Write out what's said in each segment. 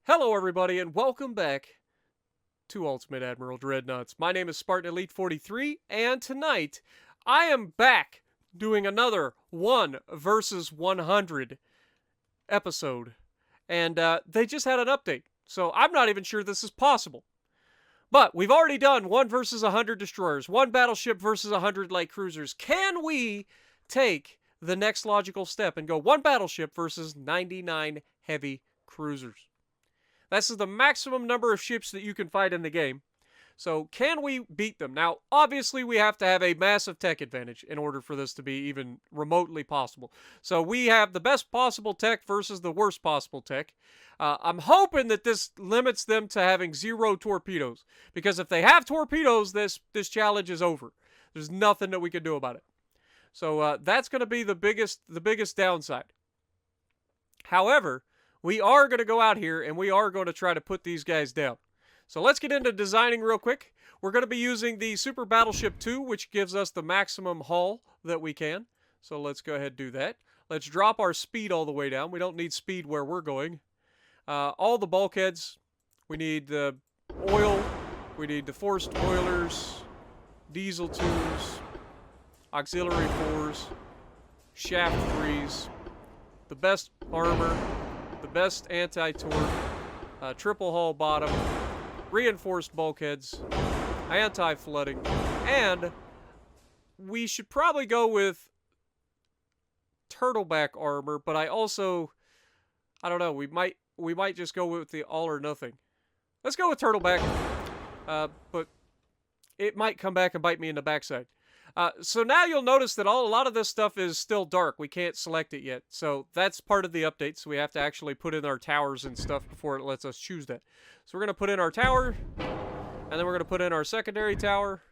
Hello, everybody, and welcome back to Ultimate Admiral Dreadnoughts. My name is Spartan Elite 43, and tonight I am back doing another 1 versus 100 episode. And they just had an update, so I'm not even sure this is possible. But we've already done 1 versus 100 destroyers, 1 battleship versus 100 light cruisers. Can we take the next logical step and go 1 battleship versus 99 heavy cruisers? This is the maximum number of ships that you can fight in the game. So can we beat them? Now, obviously, we have to have a massive tech advantage in order for this to be even remotely possible. So we have the best possible tech versus the worst possible tech. I'm hoping that this limits them to having 0 torpedoes. Because if they have torpedoes, this challenge is over. There's nothing that we can do about it. So that's going to be the biggest downside. However, we are going to go out here and we are going to try to put these guys down. So let's get into designing real quick. We're going to be using the Super Battleship 2, which gives us the maximum hull that we can. So let's go ahead and do that. Let's drop our speed all the way down. We don't need speed where we're going. All the bulkheads. We need the oil. We need the forced boilers, diesel 2s, auxiliary 4s, shaft 3s, the best armor, the best anti-torque, triple hull bottom, reinforced bulkheads, anti-flooding, and we should probably go with turtleback armor, but I don't know, we might just go with the all or nothing. Let's go with turtleback, but it might come back and bite me in the backside. So now you'll notice that a lot of this stuff is still dark. We can't select it yet. So that's part of the update. So we have to actually put in our towers and stuff before it lets us choose that. So we're going to put in our tower. And then we're going to put in our secondary tower.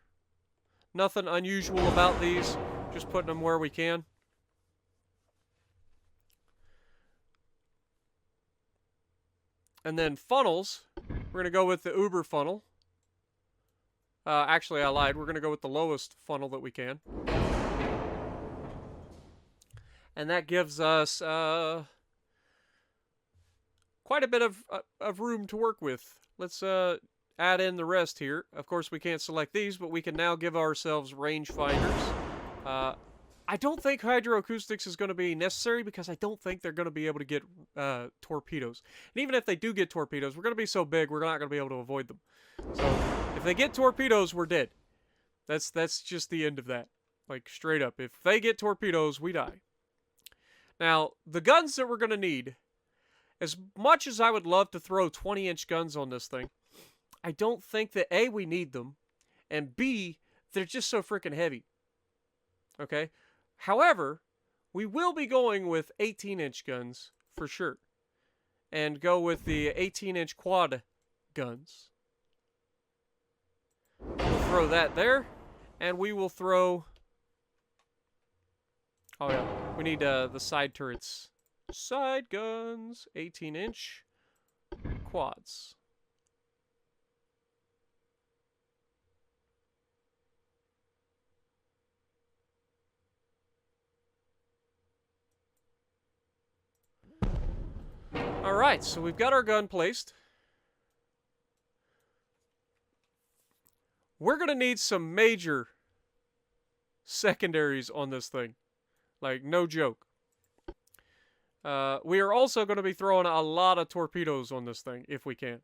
Nothing unusual about these. Just putting them where we can. And then funnels. We're going to go with the Uber funnel. Actually, I lied. We're going to go with the lowest funnel that we can. And that gives us quite a bit of room to work with. Let's add in the rest here. Of course, we can't select these, but we can now give ourselves rangefinders. I don't think hydroacoustics is going to be necessary because I don't think they're going to be able to get torpedoes. And even if they do get torpedoes, we're going to be so big, we're not going to be able to avoid them. So if they get torpedoes, we're dead. That's just the end of that. Like, straight up. If they get torpedoes, we die. Now, the guns that we're going to need, as much as I would love to throw 20-inch guns on this thing, I don't think that A, we need them, and B, they're just so freaking heavy. Okay? However, we will be going with 18-inch guns for sure. And go with the 18-inch quad guns. We'll throw that there. And we will throw... Oh yeah, we need the side turrets. Side guns, 18-inch quads. Alright, so we've got our gun placed. We're going to need some major secondaries on this thing. Like, no joke. We are also going to be throwing a lot of torpedoes on this thing, if we can.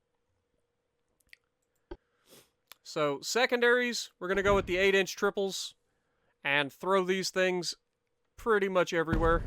So, secondaries, we're going to go with the 8-inch triples and throw these things pretty much everywhere.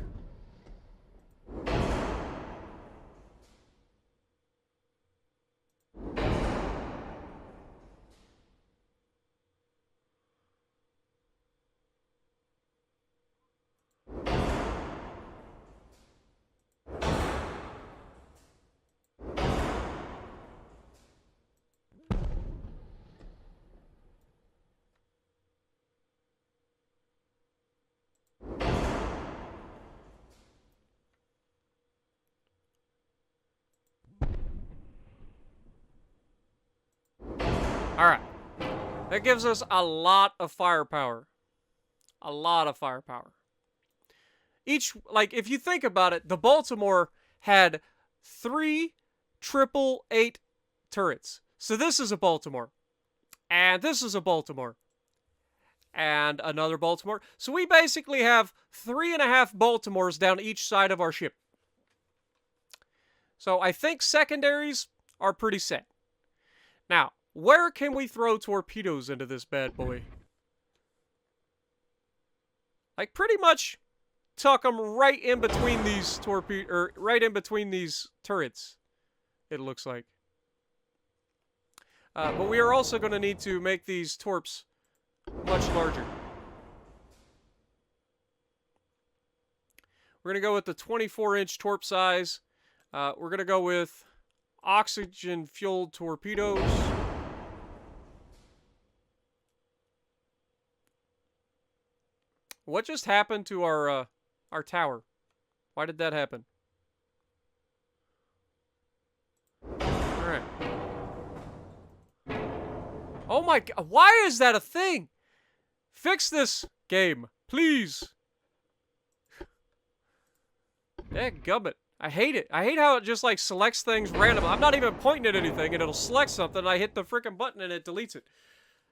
Alright. That gives us a lot of firepower. A lot of firepower. If you think about it, the Baltimore had 3 triple 8 turrets. So this is a Baltimore. And this is a Baltimore. And another Baltimore. So we basically have 3.5 Baltimores down each side of our ship. So I think secondaries are pretty set. Now, where can we throw torpedoes into this bad boy? Like, pretty much tuck them right in between these right in between these turrets, it looks like. But we are also going to need to make these torps much larger. We're going to go with the 24-inch torp size. We're going to go with oxygen-fueled torpedoes. What just happened to our tower? Why did that happen? Alright. Oh my god, why is that a thing? Fix this game, please. Dadgummit. I hate it. I hate how it just, like, selects things random. I'm not even pointing at anything, and it'll select something, and I hit the freaking button, and it deletes it.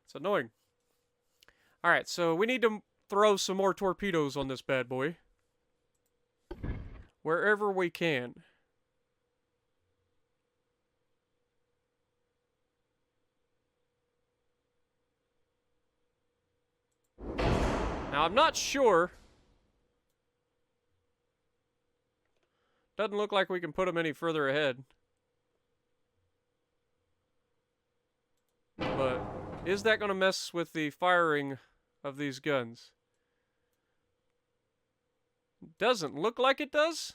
It's annoying. Alright, so we need to throw some more torpedoes on this bad boy. Wherever we can. Now, I'm not sure. Doesn't look like we can put them any further ahead. But is that going to mess with the firing of these guns? Doesn't look like it does.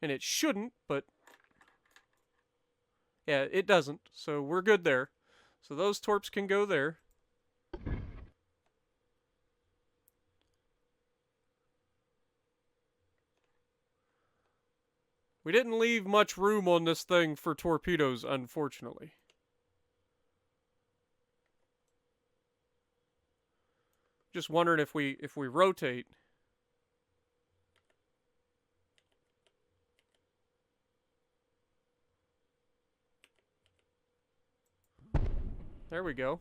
And it shouldn't, but yeah, it doesn't. So we're good there. So those torps can go there. We didn't leave much room on this thing for torpedoes, unfortunately. Just wondering if we rotate. There we go.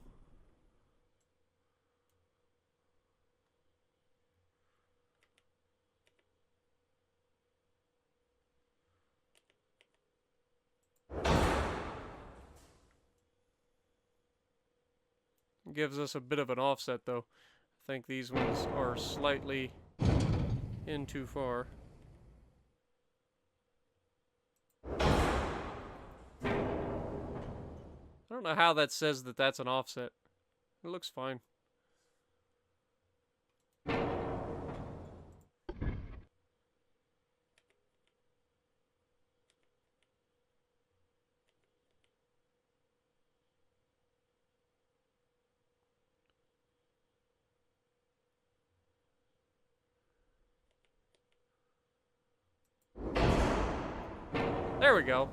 Gives us a bit of an offset, though. I think these ones are slightly in too far. I don't know how that says that that's an offset. It looks fine. There we go.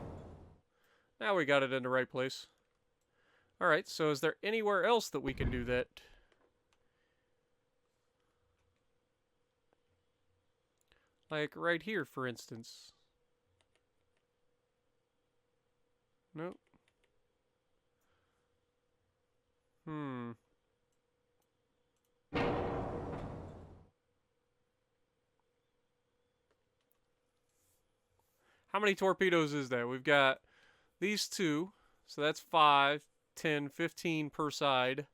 Now we got it in the right place. Alright, so is there anywhere else that we can do that? Like right here, for instance. Nope. How many torpedoes is that? We've got these two, so that's 5, 10, 15 per side.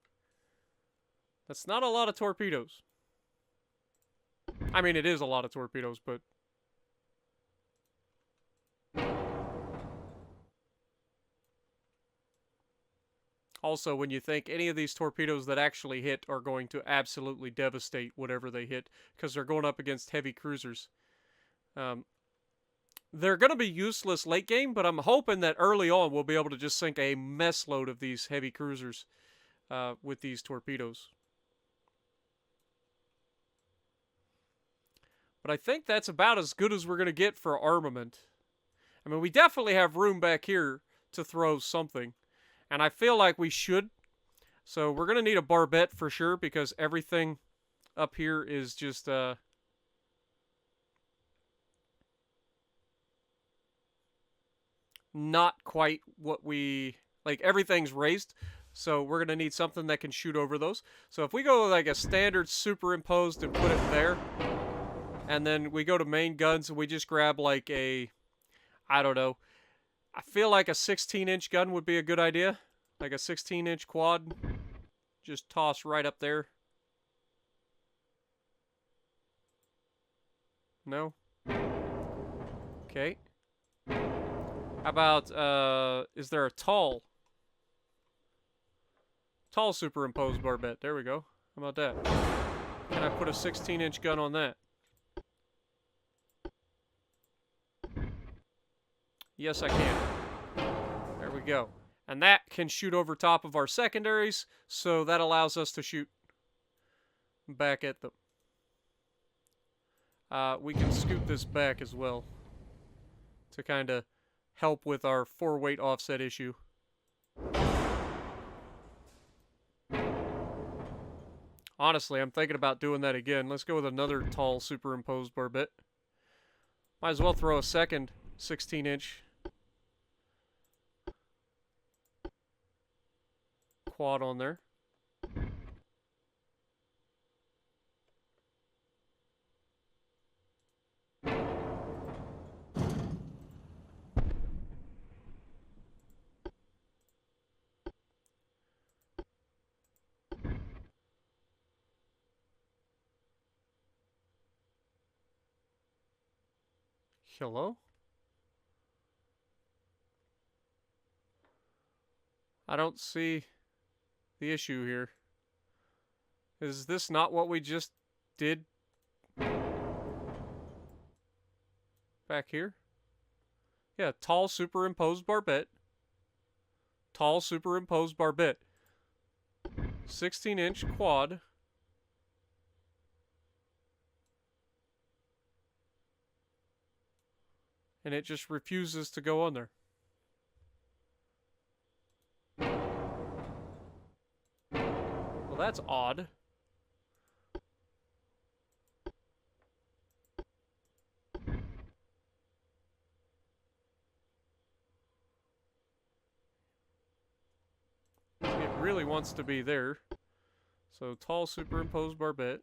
That's not a lot of torpedoes. I mean, it is a lot of torpedoes, but... Also, when you think any of these torpedoes that actually hit are going to absolutely devastate whatever they hit, because they're going up against heavy cruisers. They're going to be useless late game, but I'm hoping that early on we'll be able to just sink a mess load of these heavy cruisers with these torpedoes. But I think that's about as good as we're going to get for armament. I mean, we definitely have room back here to throw something. And I feel like we should. So we're going to need a barbette for sure, because everything up here is just... There not quite what we... Like, everything's raised, so we're going to need something that can shoot over those. So if we go with, like, a standard superimposed and put it there, and then we go to main guns and we just grab, like, a... I don't know. I feel like a 16-inch gun would be a good idea. Like a 16-inch quad. Just toss right up there. No? Okay. How about, is there a tall superimposed barbette? There we go. How about that? Can I put a 16-inch gun on that? Yes, I can. There we go. And that can shoot over top of our secondaries, so that allows us to shoot back at them. We can scoot this back as well to kind of help with our 4-weight offset issue. Honestly, I'm thinking about doing that again. Let's go with another tall superimposed barbette. Might as well throw a second 16-inch quad on there. Hello? I don't see the issue here. Is this not what we just did back here? Yeah, tall superimposed barbette. Tall superimposed barbette. 16-inch quad. And it just refuses to go on there. Well, that's odd. It really wants to be there. So, tall superimposed barbette.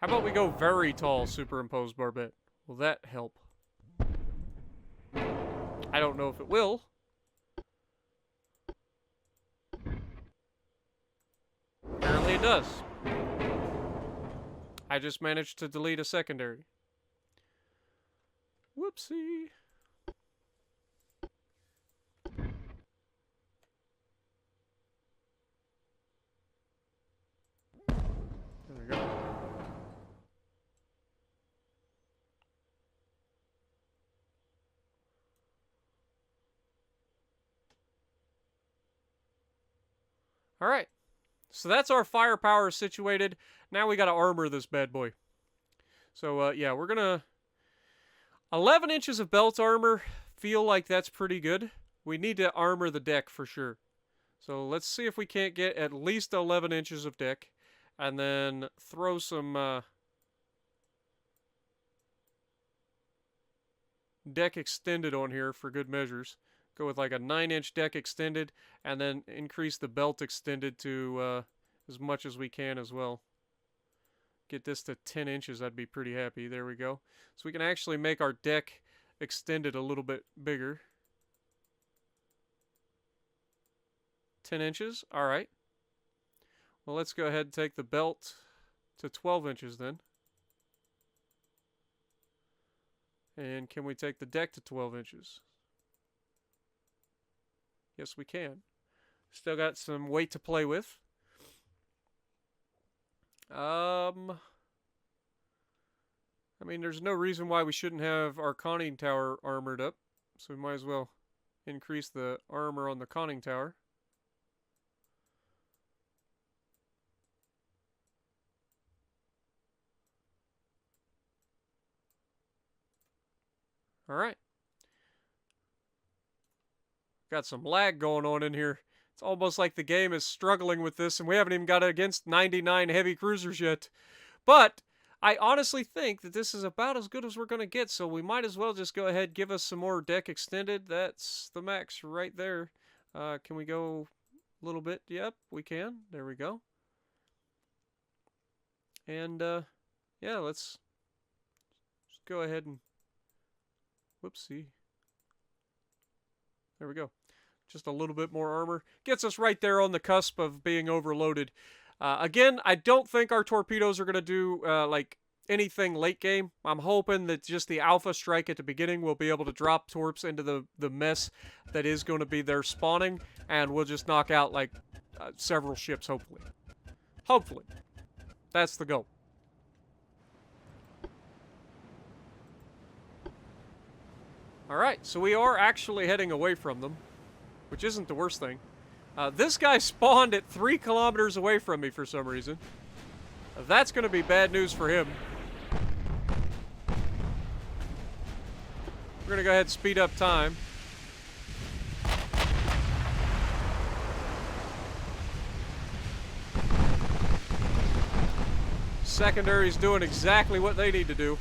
How about we go very tall superimposed barbette? Will that help? I don't know if it will. Apparently it does. I just managed to delete a secondary. Whoopsie. There we go. Alright, so that's our firepower situated. Now we gotta armor this bad boy. So, yeah, we're gonna... 11 inches of belt armor, feel like that's pretty good. We need to armor the deck for sure. So let's see if we can't get at least 11 inches of deck. And then throw some deck extended on here for good measures. Go with like a 9-inch deck extended, and then increase the belt extended to as much as we can as well. Get this to 10 inches, I'd be pretty happy. There we go. So we can actually make our deck extended a little bit bigger. 10 inches, alright. Well, let's go ahead and take the belt to 12 inches then. And can we take the deck to 12 inches? Yes, we can. Still got some weight to play with. I mean, there's no reason why we shouldn't have our conning tower armored up. So we might as well increase the armor on the conning tower. Alright. Got some lag going on in here. It's almost like the game is struggling with this, and we haven't even got against 99 heavy cruisers yet. But I honestly think that this is about as good as we're going to get, so we might as well just go ahead and give us some more deck extended. That's the max right there. Can we go a little bit? Yep, we can. There we go. And, yeah, let's just go ahead and... Whoopsie. There we go. Just a little bit more armor. Gets us right there on the cusp of being overloaded. Again, I don't think our torpedoes are going to do, like, anything late game. I'm hoping that just the alpha strike at the beginning will be able to drop torps into the mess that is going to be their spawning, and we'll just knock out, like, several ships, hopefully. Hopefully. That's the goal. Alright, so we are actually heading away from them, which isn't the worst thing. This guy spawned at 3 kilometers away from me for some reason. That's going to be bad news for him. We're going to go ahead and speed up time. Secondary's doing exactly what they need to do.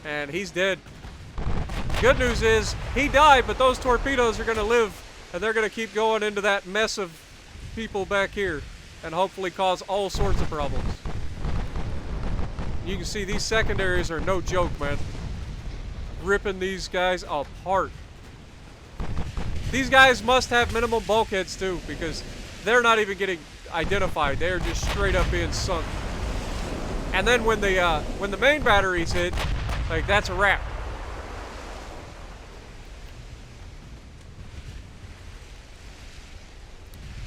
And he's dead. Good news is, he died, but those torpedoes are going to live, and they're going to keep going into that mess of people back here, and hopefully cause all sorts of problems. You can see these secondaries are no joke, man. Ripping these guys apart. These guys must have minimum bulkheads too, because they're not even getting identified. They're just straight up being sunk. And then when the main batteries hit, like, that's a wrap.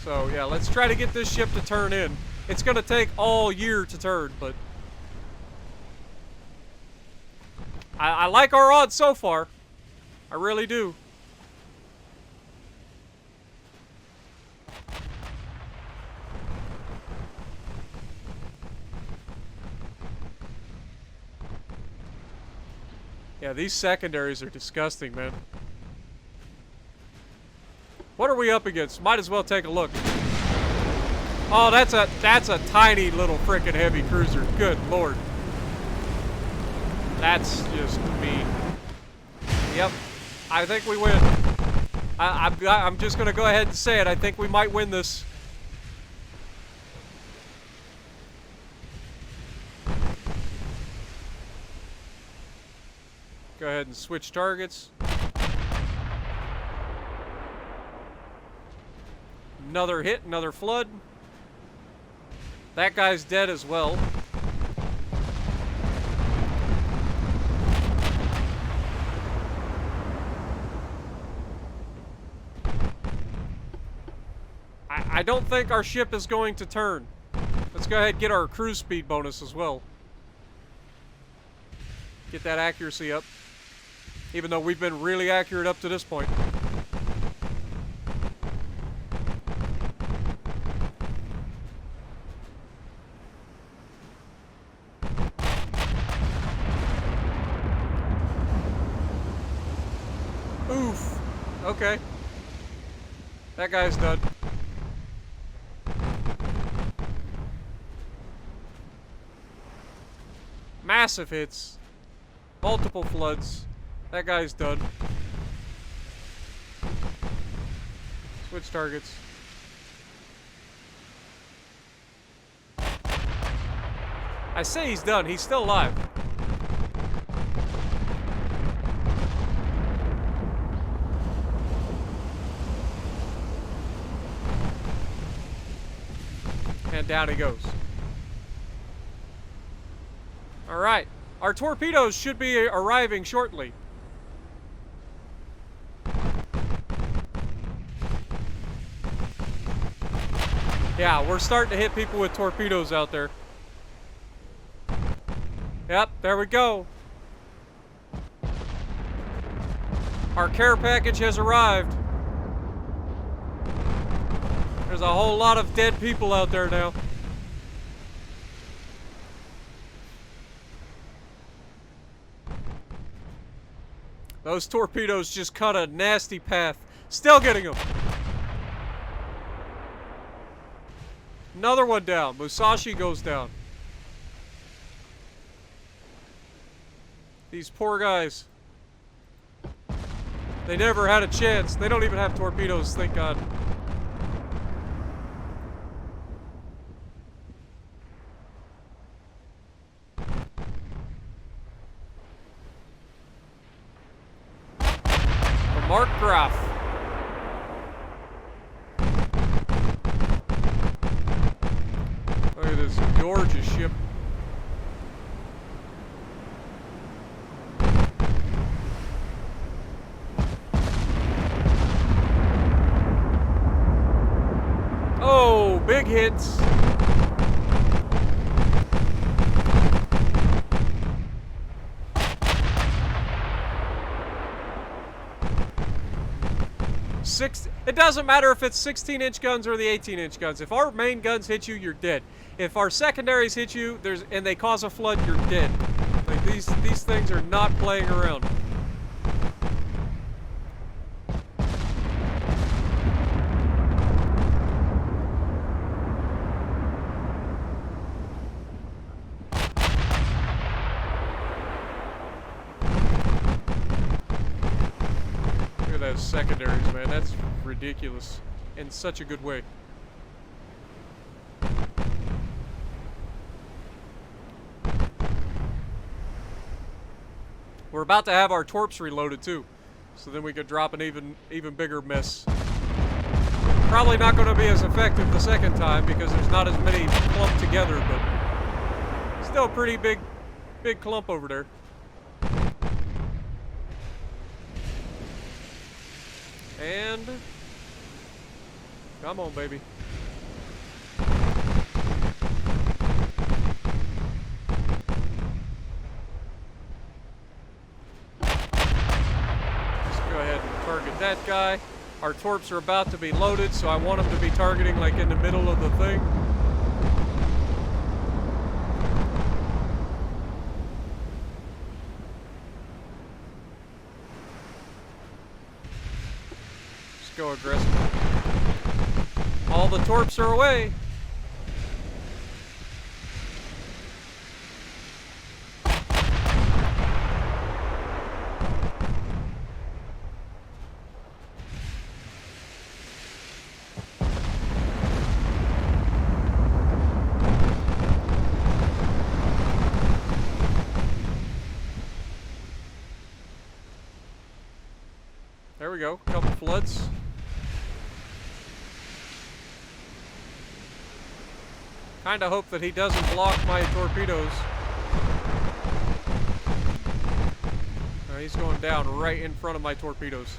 So, yeah, let's try to get this ship to turn in. It's going to take all year to turn, but... I like our odds so far. I really do. Yeah, these secondaries are disgusting, man. What are we up against? Might as well take a look. Oh, that's a tiny little frickin' heavy cruiser. Good lord. That's just mean. Yep. I think we win. I'm just gonna go ahead and say it. I think we might win this. Go ahead and switch targets. Another hit, another flood. That guy's dead as well. I don't think our ship is going to turn. Let's go ahead and get our cruise speed bonus as well. Get that accuracy up. Even though we've been really accurate up to this point. Oof. Okay. That guy's done. Massive hits. Multiple floods. That guy's done. Switch targets. I say he's done. He's still alive. And down he goes. Alright. Our torpedoes should be arriving shortly. Yeah, we're starting to hit people with torpedoes out there. Yep, there we go. Our care package has arrived. There's a whole lot of dead people out there now. Those torpedoes just cut a nasty path. Still getting them. Another one down. Musashi goes down. These poor guys. They never had a chance. They don't even have torpedoes, thank God. The Mark Graf. Look at this gorgeous ship. Oh, big hits. It doesn't matter if it's 16-inch guns or the 18-inch guns. If our main guns hit you, you're dead. If our secondaries hit you, and they cause a flood, you're dead. Like these things are not playing around. Those secondaries, man, that's ridiculous in such a good way. We're about to have our torps reloaded too, so then we could drop an even bigger mess. Probably not going to be as effective the second time because there's not as many clumped together, but still a pretty big clump over there. And come on, baby. Let's go ahead and target that guy. Our torps are about to be loaded, so I want them to be targeting like in the middle of the thing. Go aggressive. All the torps are away. There we go. Couple floods. Kinda hope that he doesn't block my torpedoes. No, he's going down right in front of my torpedoes.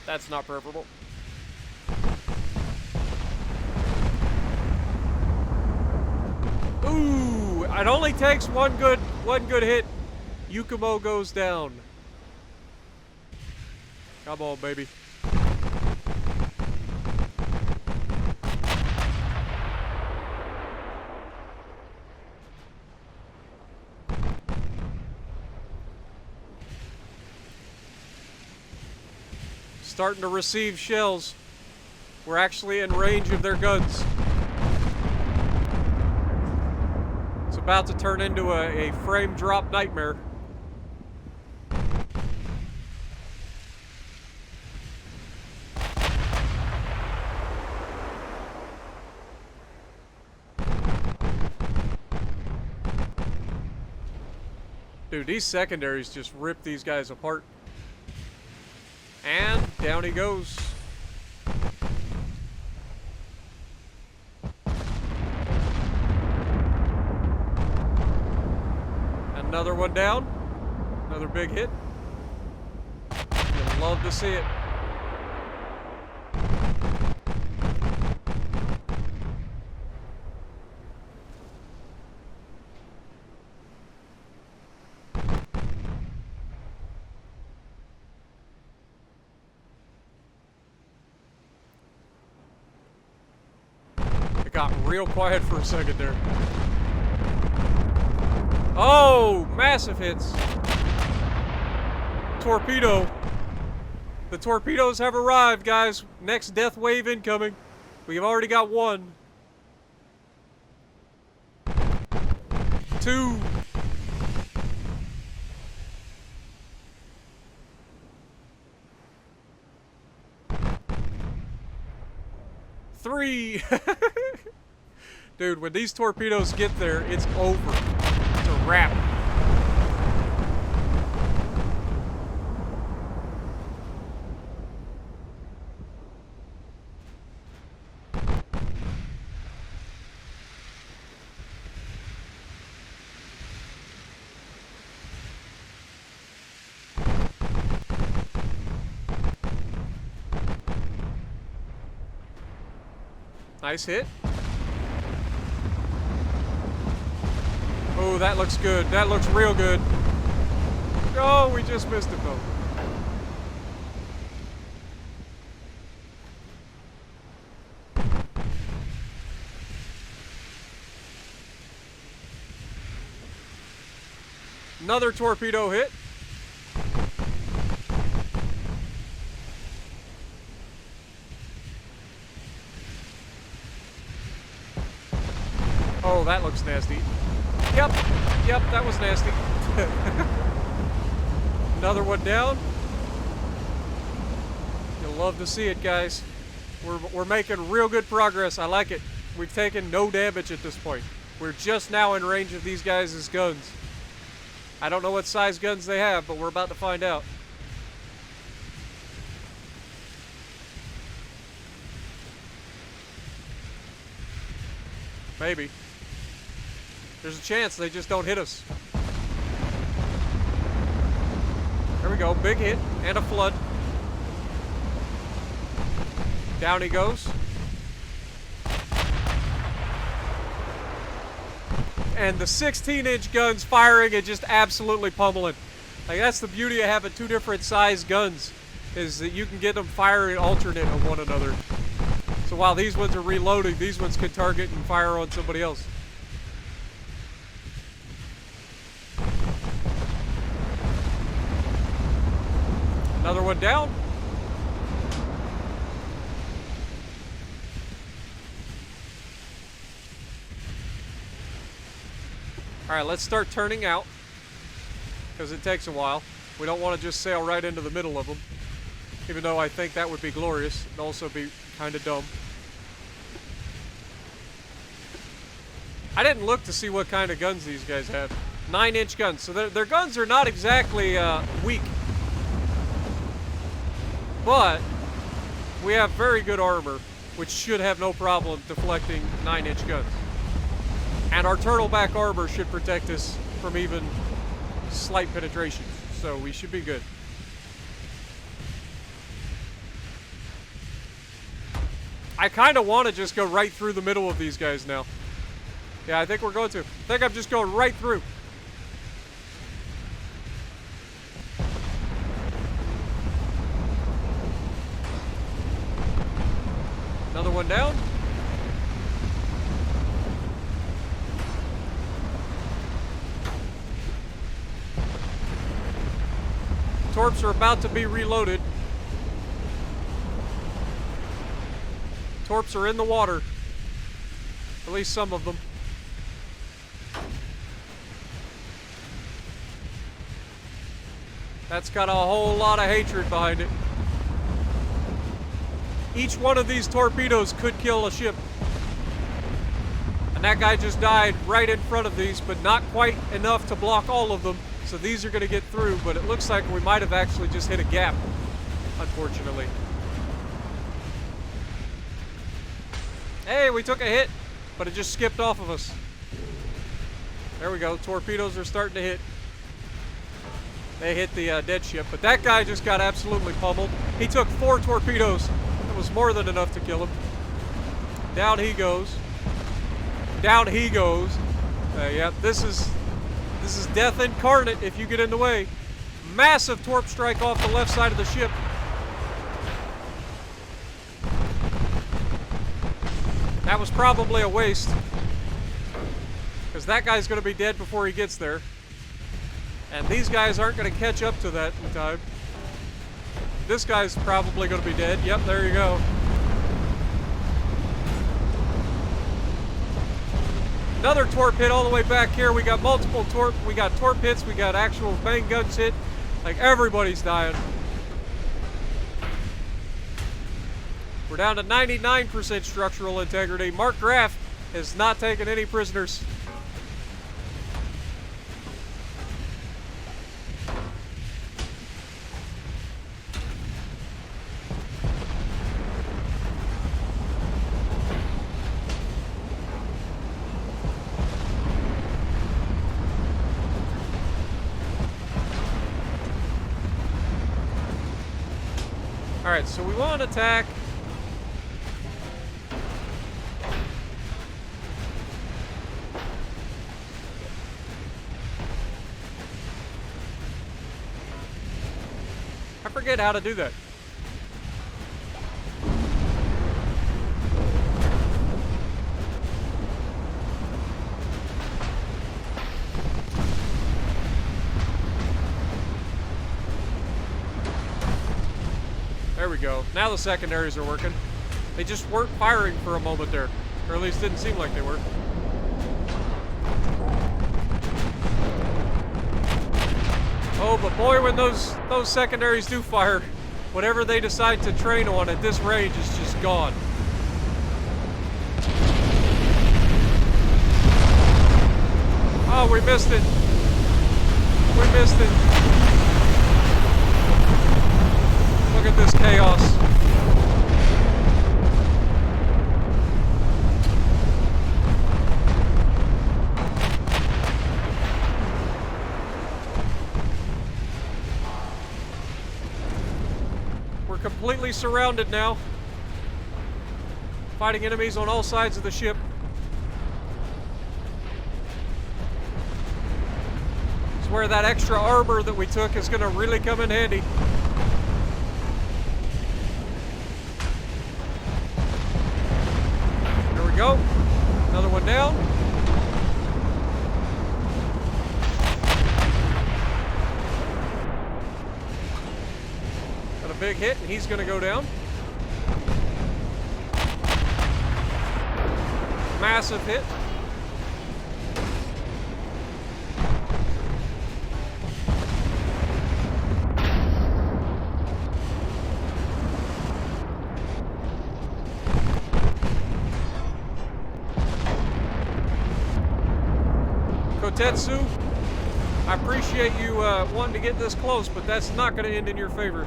That's not preferable. Ooh, it only takes one good hit. Yukumo goes down. Come on, baby. Starting to receive shells. We're actually in range of their guns. It's about to turn into a frame drop nightmare. Dude, these secondaries just rip these guys apart. And down he goes. Another one down. Another big hit. You'll love to see it. Got real quiet for a second there. Oh, massive hits. Torpedo. The torpedoes have arrived, guys. Next death wave incoming. We've already got one. 2. 3. Dude, when these torpedoes get there, it's over. It's a wrap. Nice hit. Oh, that looks good. That looks real good. Oh, we just missed it though. Another torpedo hit. Oh, that looks nasty. Yep, that was nasty. Another one down. You'll love to see it, guys. We're making real good progress. I like it. We've taken no damage at this point. We're just now in range of these guys' guns. I don't know what size guns they have, but we're about to find out. Maybe. There's a chance they just don't hit us. There we go, big hit and a flood. Down he goes. And the 16-inch guns firing and just absolutely pummeling. Like, that's the beauty of having two different size guns, is that you can get them firing alternate on one another. So while these ones are reloading, these ones can target and fire on somebody else. Another one down. Alright, let's start turning out, because it takes a while. We don't want to just sail right into the middle of them, even though I think that would be glorious and also be kind of dumb. I didn't look to see what kind of guns these guys have. 9-inch guns, so their guns are not exactly weak. But we have very good armor, which should have no problem deflecting 9-inch guns. And our turtleback armor should protect us from even slight penetrations, so we should be good. I kind of want to just go right through the middle of these guys now. Yeah, I think we're going to. I think I'm just going right through. Another one down. Torps are about to be reloaded. Torps are in the water. At least some of them. That's got a whole lot of hatred behind it. Each one of these torpedoes could kill a ship. And that guy just died right in front of these, but not quite enough to block all of them. So these are going to get through, but it looks like we might have actually just hit a gap, unfortunately. Hey, we took a hit, but it just skipped off of us. There we go. Torpedoes are starting to hit. They hit the dead ship, but that guy just got absolutely pummeled. He took 4 torpedoes. It was more than enough to kill him. Down he goes. Down he goes. Yeah, this is death incarnate if you get in the way. Massive torp strike off the left side of the ship. That was probably a waste, because that guy's going to be dead before he gets there. And these guys aren't going to catch up to that in time. This guy's probably going to be dead. Yep, there you go. Another torp hit all the way back here. We got multiple torp. We got torp hits. We got actual main guns hit. Like, everybody's dying. We're down to 99% structural integrity. Mark Graff has not taken any prisoners. Alright, so we want to attack. I forget how to do that. There we go. Now the secondaries are working. They just weren't firing for a moment there. Or at least didn't seem like they were. Oh, but boy, when those secondaries do fire, whatever they decide to train on at this range is just gone. Oh, we missed it. We missed it. Look at this chaos. We're completely surrounded now. Fighting enemies on all sides of the ship. It's where that extra armor that we took is going to really come in handy. Go. Another one down. Got a big hit, and he's going to go down. Massive hit. Kotetsu, I appreciate you wanting to get this close, but that's not going to end in your favor.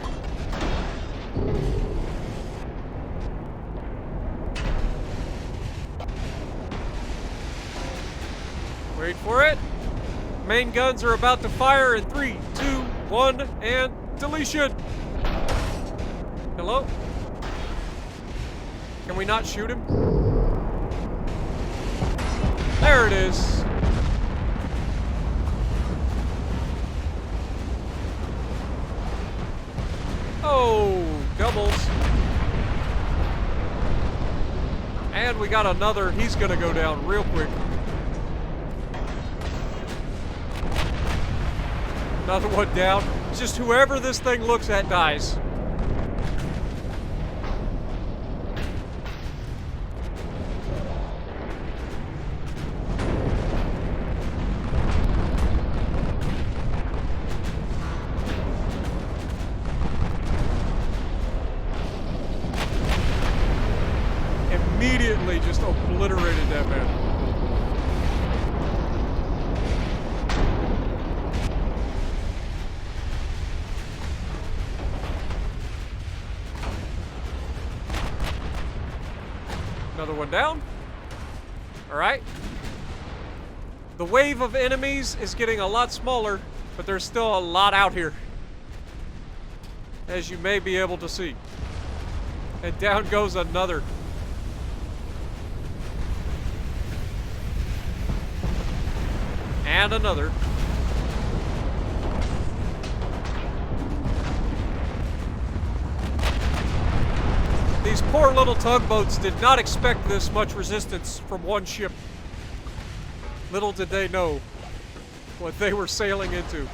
Wait for it. Main guns are about to fire in 3, 2, 1, and deletion. Hello? Can we not shoot him? There it is. Oh, doubles. And we got another. He's going to go down real quick. Another one down. It's just whoever this thing looks at dies. Immediately just obliterated that man. Another one down. All right. The wave of enemies is getting a lot smaller, but there's still a lot out here, as you may be able to see. And down goes another. And another. These poor little tugboats did not expect this much resistance from one ship. Little did they know what they were sailing into.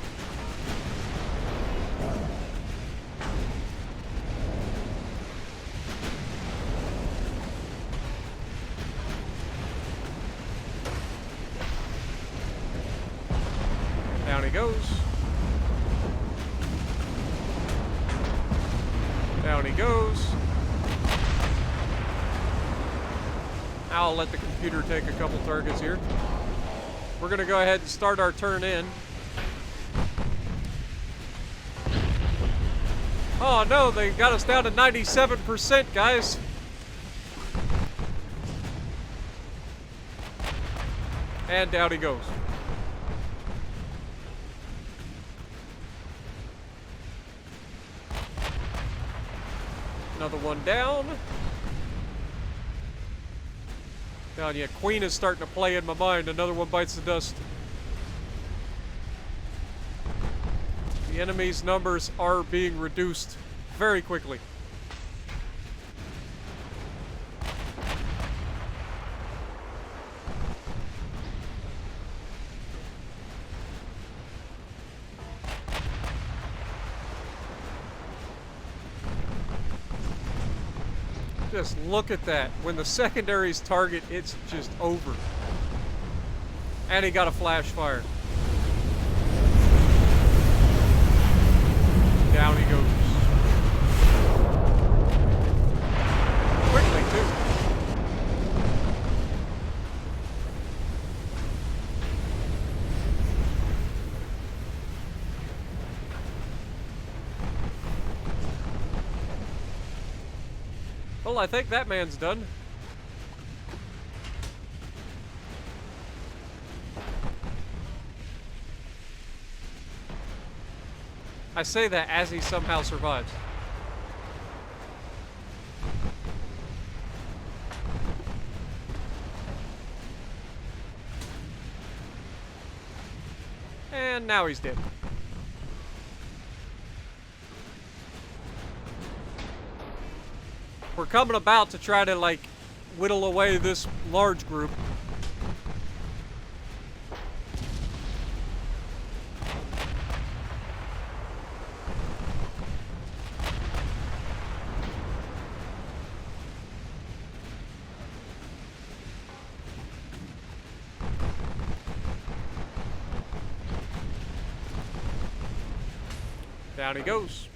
Down he goes. Down he goes. I'll let the computer take a couple targets here. We're going to go ahead and start our turn in. Oh no, they got us down to 97%, guys. And down he goes. Another one down. God, yeah, Queen is starting to play in my mind. Another one bites the dust. The enemy's numbers are being reduced very quickly. Just look at that. When the secondaries target, it's just over. And he got a flash fire. Down he goes. Quickly, too. Well, I think that man's done. I say that as he somehow survives. And now he's dead. We're coming about to try to, like, whittle away this large group. Down he goes.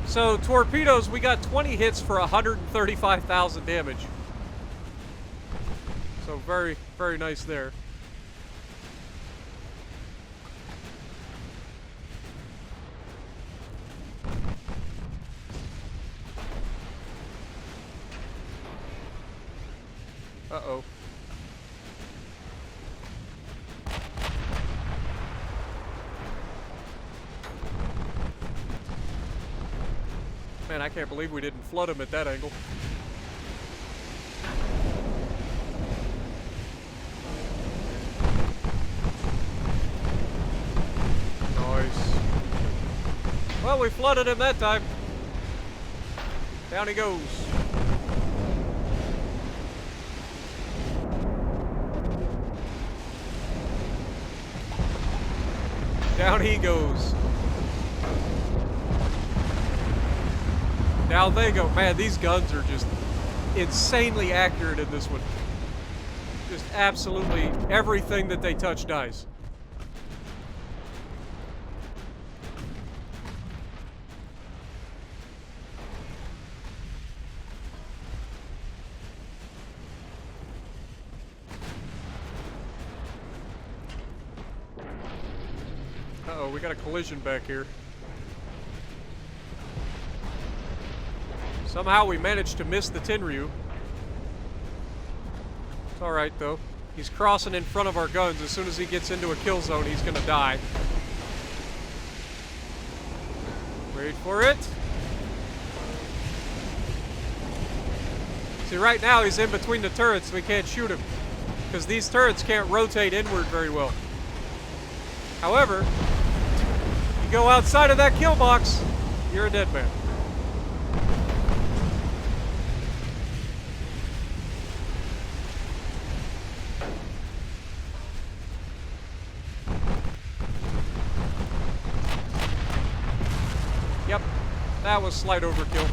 So, torpedoes, we got 20 hits for 135,000 damage. So, very, very nice there. Uh-oh. Man, I can't believe we didn't flood him at that angle. Nice. Well, we flooded him that time. Down he goes. Down he goes. Down they go. Man, these guns are just insanely accurate in this one. Just absolutely everything that they touch dies. Uh-oh, we got a collision back here. Somehow we managed to miss the Tenryu. It's alright, though. He's crossing in front of our guns. As soon as he gets into a kill zone, he's gonna die. Wait for it. See, right now he's in between the turrets. We can't shoot him, because these turrets can't rotate inward very well. However, you go outside of that kill box, you're a dead man. Yep, that was slight overkill.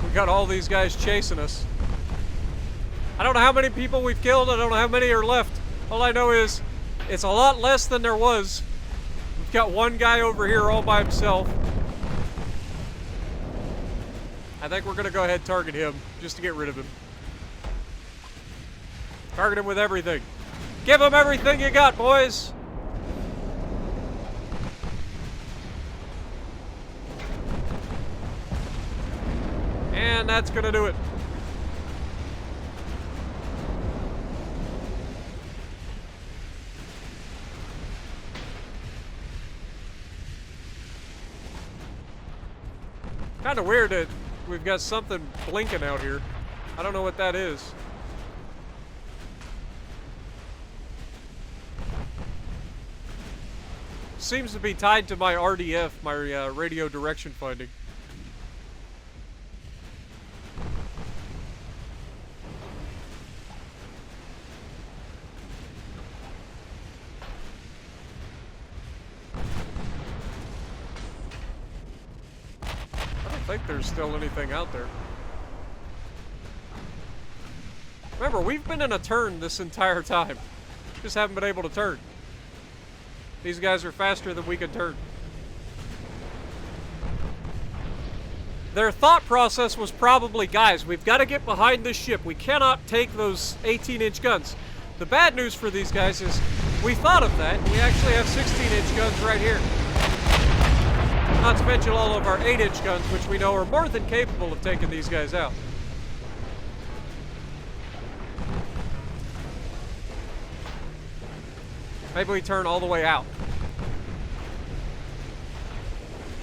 We got all these guys chasing us. I don't know how many people we've killed. I don't know how many are left. All I know is it's a lot less than there was. We've got one guy over here all by himself. I think we're going to go ahead and target him just to get rid of him. Target him with everything. Give him everything you got, boys. And that's going to do it. Kind of weird that we've got something blinking out here. I don't know what that is. Seems to be tied to my RDF, my radio direction finding. I don't think there's still anything out there. Remember, we've been in a turn this entire time. Just haven't been able to turn. These guys are faster than we can turn. Their thought process was probably, guys, we've got to get behind this ship. We cannot take those 18-inch guns. The bad news for these guys is we thought of that. We actually have 16-inch guns right here. Not to mention all of our 8-inch guns, which we know are more than capable of taking these guys out. Maybe we turn all the way out.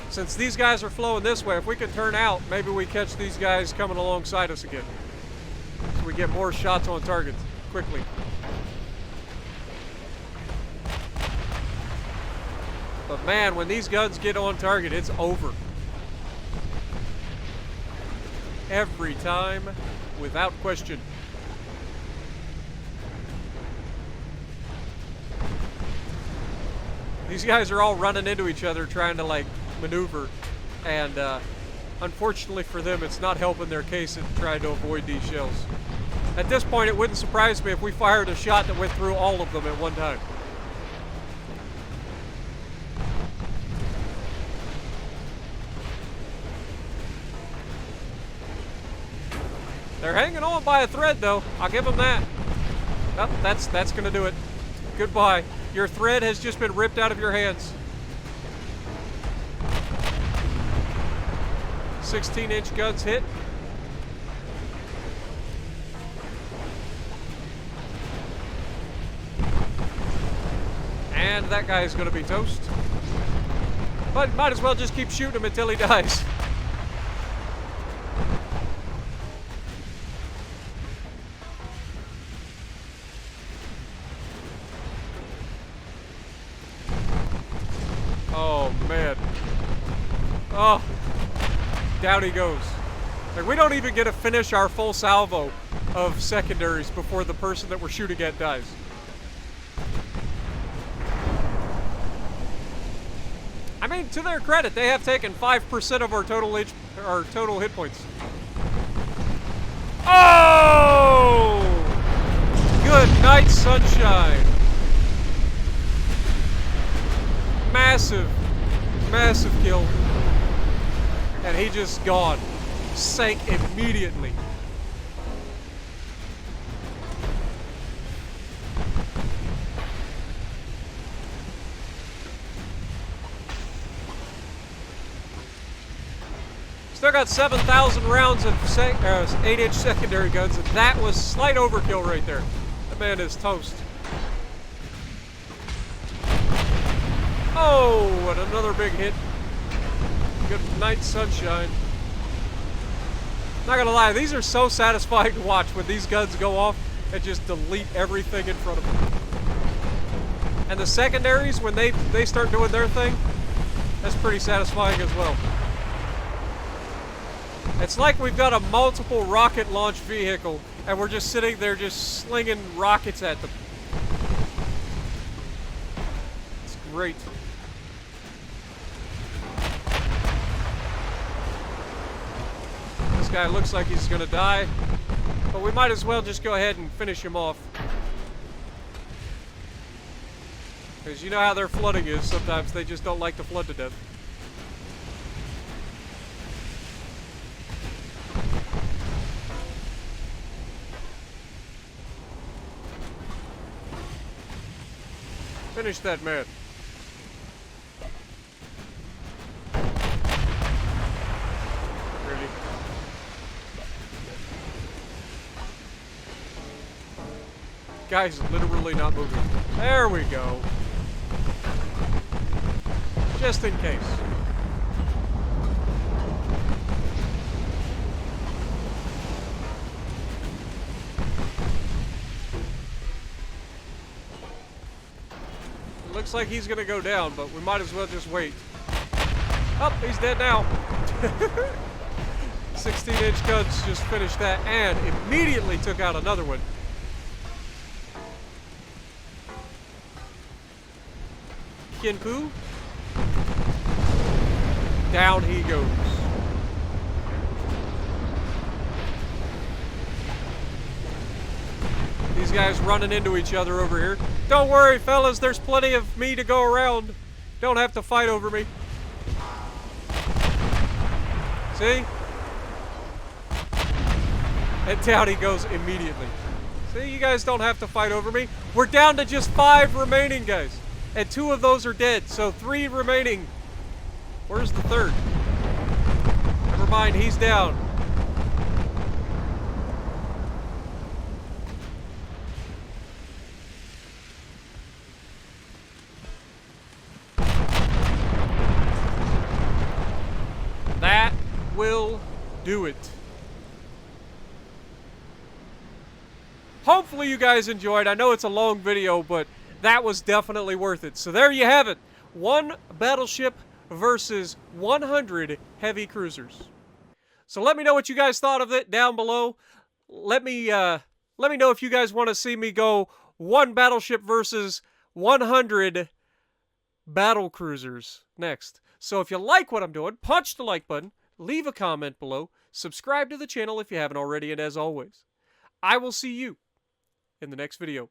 Since these guys are flowing this way, if we can turn out, maybe we catch these guys coming alongside us again. So we get more shots on target quickly. But man, when these guns get on target, it's over. Every time, without question. These guys are all running into each other trying to like maneuver, and unfortunately for them it's not helping their case in trying to avoid these shells. At this point it wouldn't surprise me if we fired a shot that went through all of them at one time. They're hanging on by a thread though, I'll give them that. Oh, that's gonna do it. Goodbye. Your thread has just been ripped out of your hands. 16-inch guns hit. And that guy is going to be toast. But might as well just keep shooting him until he dies. Oh, man. Oh. Down he goes. Like, we don't even get to finish our full salvo of secondaries before the person that we're shooting at dies. I mean, to their credit, they have taken 5% of our total hit points. Oh! Good night, sunshine. Massive, massive kill. And he just gone. Sank immediately. Still got 7,000 rounds of 8-inch secondary guns, and that was slight overkill right there. That man is toast. Oh, and another big hit. Good night, sunshine. Not gonna lie, these are so satisfying to watch when these guns go off and just delete everything in front of them. And the secondaries, when they start doing their thing, that's pretty satisfying as well. It's like we've got a multiple rocket launch vehicle and we're just sitting there just slinging rockets at them. It's great. This guy looks like he's gonna die, but we might as well just go ahead and finish him off. Because you know how their flooding is. Sometimes they just don't like to flood to death. Finish that man. Really? Guy's literally not moving. There we go. Just in case. Looks like he's gonna go down, but we might as well just wait. Oh, he's dead now. 16-inch guns just finished that and immediately took out another one. Kinpu. Down he goes. These guys running into each other over here. Don't worry, fellas, there's plenty of me to go around. Don't have to fight over me. See? And down he goes immediately. See, you guys don't have to fight over me. We're down to just 5 remaining, guys. And 2 of those are dead, so 3 remaining. Where's the 3rd? Never mind, he's down. That will do it. Hopefully you guys enjoyed. I know it's a long video, but that was definitely worth it. So there you have it. 1 battleship versus 100 heavy cruisers. So let me know what you guys thought of it down below. Let me know if you guys want to see me go 1 battleship versus 100 battle cruisers next. So if you like what I'm doing, punch the like button, leave a comment below, subscribe to the channel if you haven't already, and as always, I will see you in the next video.